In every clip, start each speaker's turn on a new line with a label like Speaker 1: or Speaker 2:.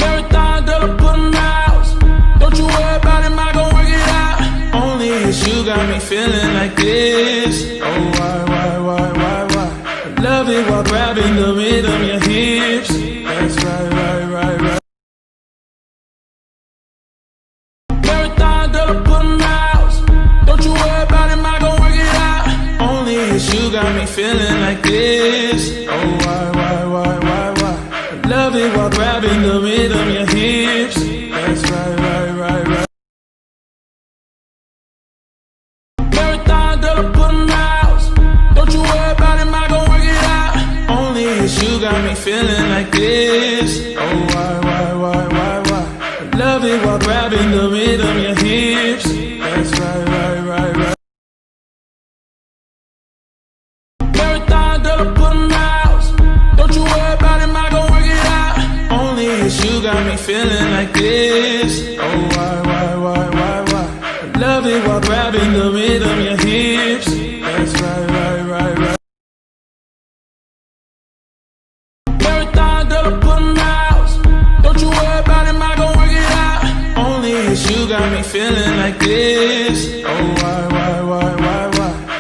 Speaker 1: Everything, girl, I put in the house. Don't you worry about it, I gon' work it out. Only it's you got me feeling like this. Oh, why? I love it while grabbing the rhythm, your hips. That's right. Everything, girl, I put in the house. Don't you worry about it, I gon' work it out. Only it's you got me feeling like this. Oh, why? I love it while grabbing the rhythm, your hips. That's right. Everything, girl, I put in the house. Don't you worry about it, I gon' work it out. Only it's you got me feeling like this. Oh, why? I love it while grabbing the rhythm, your hips. That's right. Everything, girl, I put in the house. Don't you worry about it, I gon' work it out. Only it's you got me feeling like this. Oh, why? I love it while grabbing the rhythm, your hips. That's right. Everything, girl, I put in the house. Don't you worry about it, I gon' work it out. Only it's you got me feeling like this. Oh, why?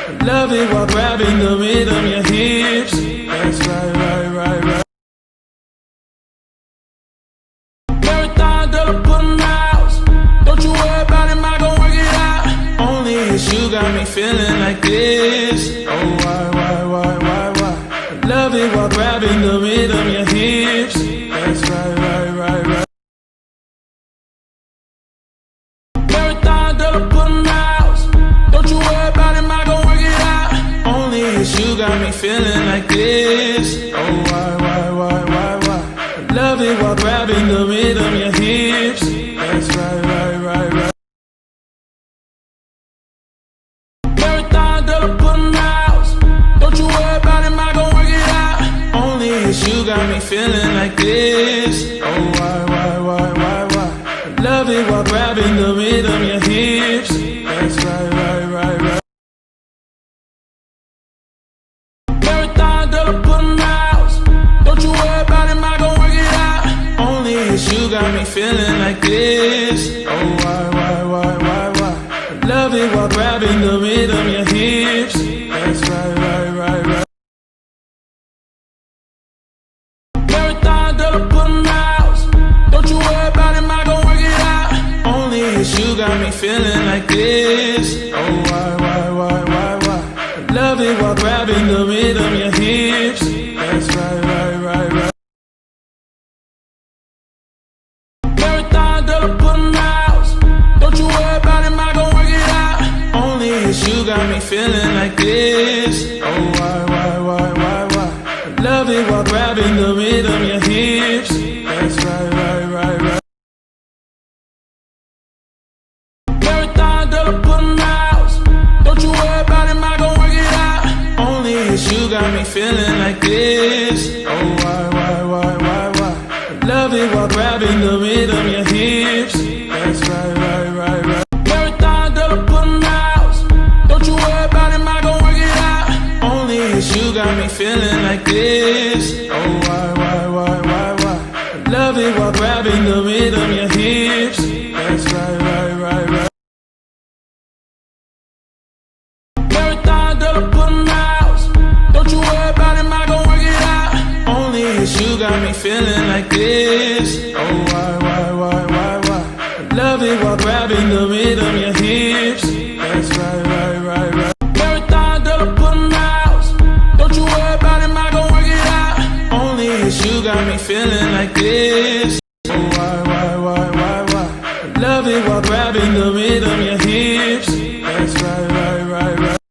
Speaker 1: I love it while grabbing the rhythm, your hips. That's right. Everything, girl, I put in the house. Don't you worry about it, I gon' work it out. Only it's you got me feeling like this. Oh, why? I love it while grabbing the rhythm, your hips. That's right. Everything, girl, I put in the house. Don't you worry about it, I gon' work it out. Only it's you got me feeling like this. Oh, why? I love it while grabbing the rhythm, your hips. That's right. Everything, girl, I put in the house. Don't you worry about it, I gon' work it out. Only it's you got me feeling like this. Oh, why? I love it while grabbing the rhythm, your hips. That's right. Everything, girl, I put in the house. Don't you worry about it, I gon' work it out. Only it's you got me feeling like this. Oh, why? I love it while grabbing the rhythm, your hips. That's right. Everything, girl, I put in the house. Don't you worry about it, I gon' work it out. Only it's you got me feeling like this. Oh, why? I love it while grabbing the rhythm, your hips. That's right. Everything, girl, I put in the house. Don't you worry about it, I gon' work it out. Only it's you got me feeling like this. Oh, why? I love it while grabbing the rhythm, your hips. That's right. Everything, girl, I put in the house. Don't you worry about it, I gon' work it out. Only it's you got me feeling like this. Oh, why? I love it while grabbing the rhythm, your hips. That's right. Everything, girl, I put in the house. Don't you worry about it, I gon' work it out. Only it's you got me feeling like this. Oh, why? I love it while grabbing the rhythm, your hips. That's right. Everything, girl, I put in the house. Don't you worry about it, I gon' work it out. Only it's you got me feeling like this. Oh, why? I love it while grabbing the rhythm, your hips. That's right. Everything, girl, I put in the house. Don't you worry about it, I gon' work it out. Only it's you got me feeling like this. Oh, why? I love it while grabbing the rhythm, your hips. That's right.